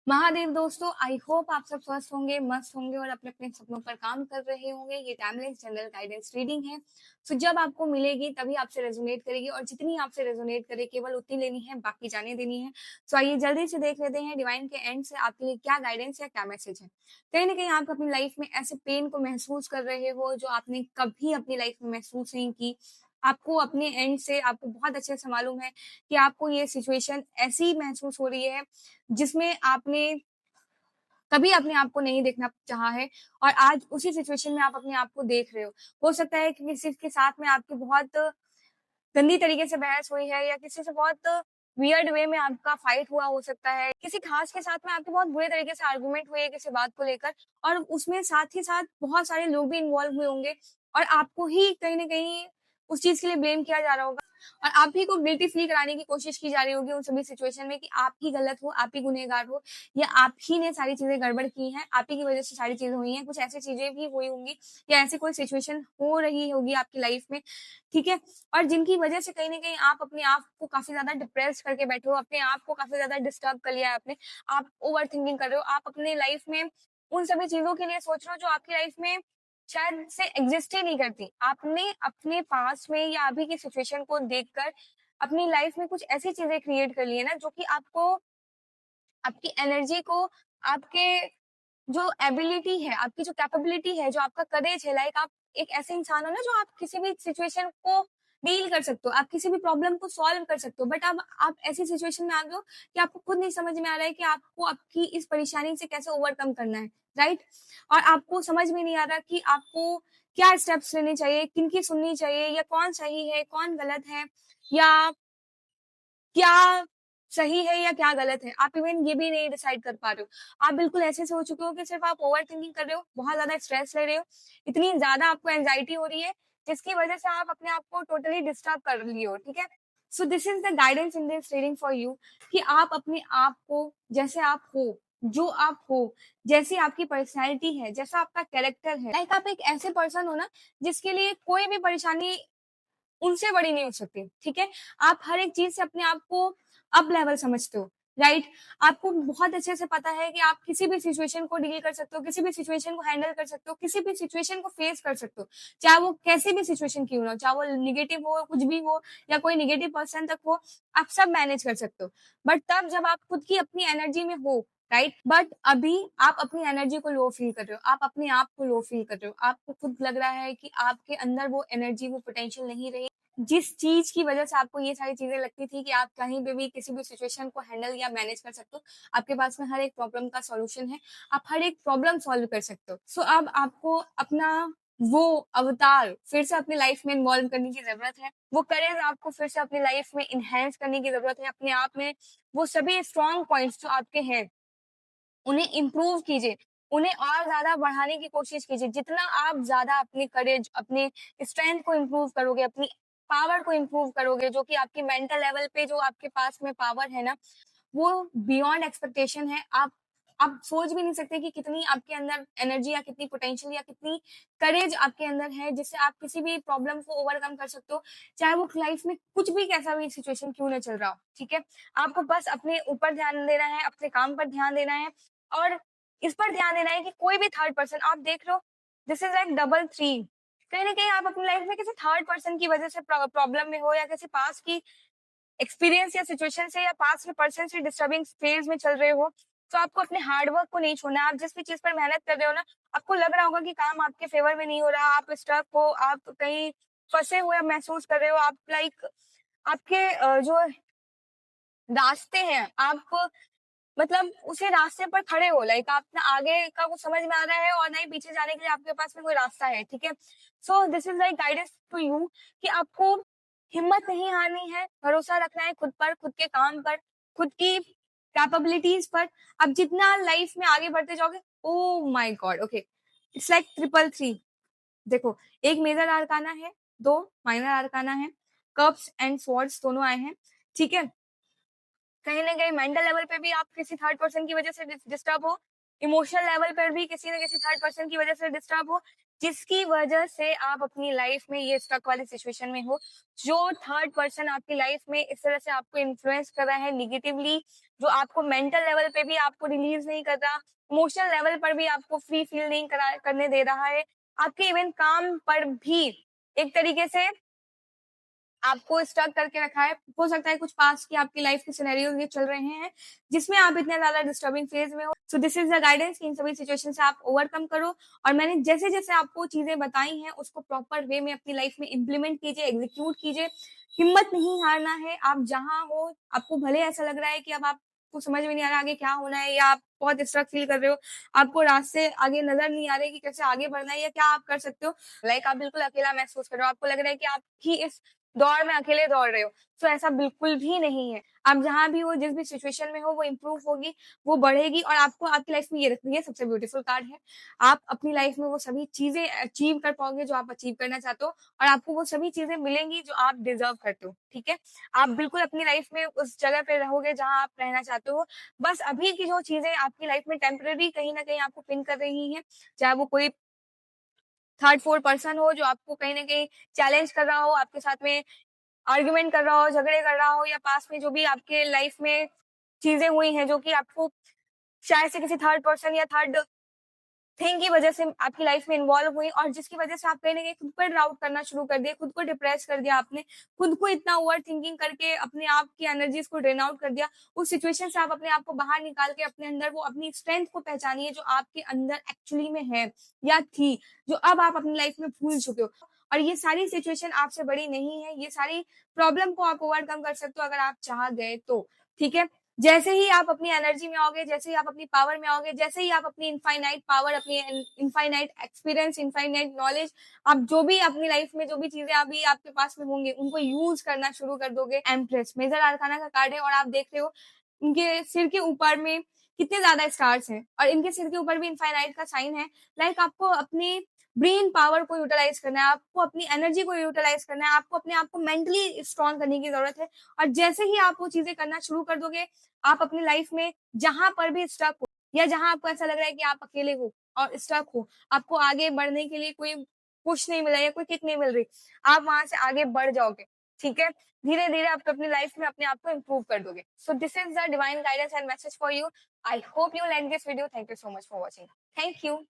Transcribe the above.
महादेव दोस्तों, I hope आप सब स्वस्थ होंगे, मस्त होंगे और अपने अपने सपनों पर काम कर रहे होंगे। ये टाइमलेस जनरल गाइडेंस रीडिंग है। सो जब आपको मिलेगी तभी आपसे रेजोनेट करेगी और जितनी आपसे रेजोनेट करे केवल उतनी लेनी है, बाकी जाने देनी है। सो आइए जल्दी से देख लेते हैं डिवाइन के एंड से आपके लिए क्या गाइडेंस या क्या मैसेज है। कहीं ना कहीं आप अपनी लाइफ में ऐसे पेन को महसूस कर रहे हो जो आपने कभी अपनी लाइफ में महसूस नहीं की। आपको अपने एंड से आपको बहुत अच्छे से मालूम है कि आपको ये सिचुएशन ऐसी महसूस हो रही है जिसमें आपने कभी अपने आप को नहीं देखना चाहा है और आज उसी सिचुएशन में आप अपने आप को देख रहे हो। हो सकता है कि किसी के साथ में आपकी बहुत गंदी तरीके से बहस हुई है या किसी से बहुत वियर्ड वे में आपका फाइट हुआ हो सकता है। किसी खास के साथ में आपके बहुत बुरे तरीके से आर्गुमेंट हुए किसी बात को लेकर और उसमें साथ ही साथ बहुत सारे लोग भी इन्वॉल्व हुए होंगे और आपको ही कहीं न कहीं उस चीज़ के लिए ब्लेम किया जा रहा होगा और आप ही को गिल्टी फील कराने की कोशिश की जा रही होगी उन सभी सिचुएशन में कि आप ही गलत हो, आप ही गुनहगार हो या आप ही ने सारी चीज़ें गड़बड़ की हैं, आप ही की वज़ह से सारी चीज़ें हुई हैं। कुछ ऐसी चीज़ें भी हुई होंगी या ऐसी कोई सिचुएशन हो रही होगी आपकी लाइफ़ में, ठीक है? और जिनकी वज़ह से कहीं न कहीं आप अपने आप को काफ़ी ज़्यादा डिप्रेस्ड करके बैठे हो, अपने आप को काफ़ी ज़्यादा डिस्टर्ब कर लिया है आपने। आप ओवरथिंकिंग कर रहे हो, आप अपनी लाइफ़ में उन सभी चीज़ों के लिए सोच रहे हो जो आपकी लाइफ़ में शायद से एग्ज़िस्ट ही नहीं करती। आपने अपने पास्ट में या अभी की सिचुएशन को देखकर अपनी लाइफ़ में कुछ ऐसी चीज़ें क्रिएट कर ली है ना जो कि आपको आपकी एनर्जी को, आपके जो एबिलिटी है, आपकी जो कैपेबिलिटी है, जो आपका करेज है, लाइक आप एक ऐसे इंसान हो ना जो आप किसी भी सिचुएशन को डील कर सकते हो, आप किसी भी प्रॉब्लम को सॉल्व कर सकते हो। बट अब आप ऐसी सिचुएशन में आ गए हो कि आपको खुद नहीं समझ में आ रहा है कि आपको आपकी इस परेशानी से कैसे ओवरकम करना है, राइट? और आपको समझ में नहीं आ रहा कि आपको क्या स्टेप्स लेने चाहिए, किनकी सुननी चाहिए या कौन सही है, कौन गलत है या क्या सही है या क्या गलत है? आप इवन ये भी नहीं डिसाइड कर पा रहे हो। आप बिल्कुल ऐसे से हो चुके हो कि सिर्फ़ आप ओवरथिंकिंग कर रहे हो, बहुत ज़्यादा स्ट्रेस ले रहे हो, इतनी ज़्यादा आपको एंग्ज़ायटी हो रही है, जिसकी वज़ह से आप अपने आप को टोटली डिस्टर्ब कर लिए हो, ठीक है? So this is the guidance in this reading for you कि आप अपने आप को जैसे आप हो, जो आप हो, जैसी आपकी पर्सनैलिटी है, जैसा आपका कैरेक्टर है, लाइक आप एक ऐसे पर्सन हो ना, जिसके लिए कोई भी परेशानी उनसे बड़ी नहीं हो सकती, ठीक है? आप हर एक चीज़ से अपने आप को अप लेवल समझते हो, राइट? आपको बहुत अच्छे से पता है कि आप किसी भी सिचुएशन को डील कर सकते हो, किसी भी सिचुएशन को हैंडल कर सकते हो, किसी भी सिचुएशन को फेस कर सकते हो। चाहे वो कैसी भी सिचुएशन क्यों ना हो, चाहे वो नेगेटिव हो, कुछ भी हो या कोई नेगेटिव पर्सन तक हो, आप सब मैनेज कर सकते हो। बट तब जब आप खुद की अपनी एनर्जी में हो, राइट? बट अभी आप अपनी एनर्जी को लो फील कर रहे हो, आप अपने आप को लो फील कर रहे हो। आपको खुद लग रहा है कि आपके अंदर वो एनर्जी, वो पोटेंशियल नहीं रही जिस चीज़ की वज़ह से आपको ये सारी चीज़ें लगती थी कि आप कहीं पे भी किसी भी सिचुएशन को हैंडल या मैनेज कर सकते हो। आपके पास में हर एक प्रॉब्लम का सॉल्यूशन है। आप हर एक प्रॉब्लम सॉल्व कर सकते हो। सो अब आपको अपना वो अवतार फिर से अपनी लाइफ़ में इन्वॉल्व करने की ज़रूरत है। वो करेज आपको फिर से अपनी लाइफ़ में एनहांस करने की ज़रूरत है। अपने आप में वो सभी स्ट्रॉन्ग पॉइंट्स जो आपके हैं उन्हें इम्प्रूव कीजिए, उन्हें और ज़्यादा बढ़ाने की कोशिश कीजिए। जितना आप ज़्यादा अपनी करेज, अपने स्ट्रेंथ को इम्प्रूव करोगे, अपनी पावर को इम्प्रूव करोगे, जो कि आपकी मेंटल लेवल पे जो आपके पास में पावर है ना, वो बियॉन्ड एक्सपेक्टेशन है। आप सोच भी नहीं सकते कि कितनी आपके अंदर एनर्जी या कितनी पोटेंशियल या कितनी करेज आपके अंदर है, जिससे आप किसी भी प्रॉब्लम को ओवरकम कर सकते हो, चाहे वो लाइफ में कुछ भी कैसा भी सिचुएशन क्यों ना चल रहा हो, ठीक है? आपको बस अपने ऊपर ध्यान देना है, अपने काम पर ध्यान देना है और इस पर ध्यान देना है कि कोई भी थर्ड पर्सन आप देख रहे हो, this is like double three. कहीं न कहीं आप अपनी लाइफ में किसी थर्ड पर्सन की वजह से प्रॉब्लम में हो या किसी पास की एक्सपीरियंस या सिचुएशन से या पास्ट के पर्सन से डिस्टर्बिंग फेज में चल रहे हो, तो आपको अपने हार्ड वर्क को नहीं छोड़ना है। आप जिस भी चीज़ पर मेहनत कर रहे हो ना, आपको लग रहा होगा कि काम आपके फेवर में नहीं हो रहा, आप स्टक हो, आप कहीं फँसे हुए महसूस कर रहे हो, आप लाइक आपके जो रास्ते हैं, आप मतलब उसी रास्ते पर खड़े हो, लाइक आप ना आगे का कुछ समझ में आ रहा है और ना ही पीछे जाने के लिए आपके पास में कोई रास्ता है, ठीक है? So this is like guidance to you कि आपको हिम्मत नहीं हारनी है, भरोसा रखना है खुद पर, खुद के काम पर, खुद की कैपेबिलिटीज़ पर। आप जितना लाइफ में आगे बढ़ते जाओगे oh my God! Okay, it's like triple three. देखो, एक मेजर अरकाना है, 2 माइनर अरकाना है, कप्स एंड स्वॉर्ड्स दोनों आए हैं, ठीक है? कहीं न कहीं मेंटल लेवल पे भी आप किसी थर्ड पर्सन की वजह से डिस्टर्ब हो, इमोशनल लेवल पर भी किसी न किसी थर्ड पर्सन की वजह से डिस्टर्ब हो जिसकी वजह से आप अपनी लाइफ में ये स्टक वाली सिचुएशन में हो। जो थर्ड पर्सन आपकी लाइफ में इस तरह से आपको इन्फ्लुएंस कर रहा है निगेटिवली, जो आपको मेंटल लेवल पे भी आपको रिलीज नहीं कर रहा, इमोशनल लेवल पर भी आपको फ्री फील नहीं करने दे रहा है, आपके इवन काम पर भी एक तरीके से आपको स्टक करके रखा है। हो सकता है कुछ पास्ट की आपकी लाइफ के सिनेरियोज ये चल रहे हैं जिसमें आप इतने ज्यादा डिस्टर्बिंग फेज में हो। So this is the guidance कि इन सभी सिचुएशन से आप ओवरकम करो, और मैंने जैसे जैसे आपको चीजें बताई हैं उसको प्रॉपर वे में अपनी लाइफ में इम्प्लीमेंट कीजिए, एग्जीक्यूट कीजिए। हिम्मत नहीं हारना है। आप जहां हो, आपको भले ऐसा लग रहा है कि अब आपको समझ में नहीं आ रहा आगे क्या होना है, या आप बहुत स्ट्रक फील कर रहे हो, आपको रास्ते आगे नजर नहीं आ रहे कि कैसे आगे बढ़ना है या क्या आप कर सकते हो, लाइक आप बिल्कुल अकेला महसूस कर रहे हो, आपको लग रहा है कि आप ही इस दौड़ में अकेले दौड़ रहे हो। तो ऐसा बिल्कुल भी नहीं है। आप जहां भी हो, जिस भी सिचुएशन में हो, वो इम्प्रूव होगी, वो बढ़ेगी, और आपको आपकी लाइफ में ये रखनी है। सबसे ब्यूटीफुल कार्ड है, आप अपनी लाइफ में वो सभी चीजें अचीव कर पाओगे जो आप अचीव करना चाहते हो, और आपको वो सभी चीजें मिलेंगी जो आप डिजर्व करते हो। ठीक है, आप बिल्कुल अपनी लाइफ में उस जगह पे रहोगे जहां आप रहना चाहते हो। बस अभी की जो चीजें आपकी लाइफ में टेम्पररी कहीं ना कहीं आपको पिन कर रही हैं, चाहे वो कोई थर्ड फोर्थ पर्सन हो जो आपको कहीं ना कहीं चैलेंज कर रहा हो, आपके साथ में आर्ग्यूमेंट कर रहा हो, झगड़े कर रहा हो, या पास में जो भी आपके लाइफ में चीजें हुई हैं जो कि आपको शायद से किसी थर्ड पर्सन या थर्ड थिंग की वजह से आपकी लाइफ में इन्वॉल्व हुई, और जिसकी वजह से आप कहीं ना कहीं खुद पर डाउट करना शुरू कर दिया, खुद को डिप्रेस कर दिया, आपने खुद को इतना ओवर थिंकिंग करके अपने आप की एनर्जीज को ड्रेन आउट कर दिया। उस सिचुएशन से आप अपने आप को बाहर निकाल के अपने अंदर वो अपनी स्ट्रेंथ को पहचानिए जो आपके अंदर एक्चुअली में है या थी, जो अब आप अपनी लाइफ में भूल चुके हो। और ये सारी सिचुएशन आपसे बड़ी नहीं है, ये सारी प्रॉब्लम को आप ओवरकम कर सकते हो अगर आप चाह गए तो। ठीक है, जैसे ही आप अपनी एनर्जी में आओगे, जैसे ही आप अपनी पावर में आओगे, जैसे ही आप अपनी इनफाइनाइट पावर, अपनी इनफाइनाइट एक्सपीरियंस, इनफाइनाइट नॉलेज, आप जो भी अपनी लाइफ में जो भी चीजें अभी आपके पास में होंगे उनको यूज करना शुरू कर दोगे। एम्प्रेस मेजर आर्काना का कार्ड है, और आप देख रहे हो इनके सिर के ऊपर में कितने ज्यादा स्टार्स हैं, और इनके सिर के ऊपर भी इनफाइनाइट का साइन है। लाइक आपको अपनी ब्रेन पावर को यूटिलाइज करना है, आपको अपनी एनर्जी को यूटिलाइज करना है, आपको अपने आप को मेंटली स्ट्रॉन्ग करने की जरूरत है। और जैसे ही आप वो चीजें करना शुरू कर दोगे, आप अपनी लाइफ में जहां पर भी स्टक हो, या जहां आपको ऐसा लग रहा है कि आप अकेले हो और स्टक हो, आपको आगे बढ़ने के लिए कोई पुश नहीं मिल रहा है, कोई किक नहीं मिल रही, आप वहां से आगे बढ़ जाओगे। ठीक है, धीरे धीरे आप अपनी लाइफ में अपने आप को इम्प्रूव कर दोगे। So this is the divine guidance and message for you. I hope you like this video. Thank you so much for watching. Thank you.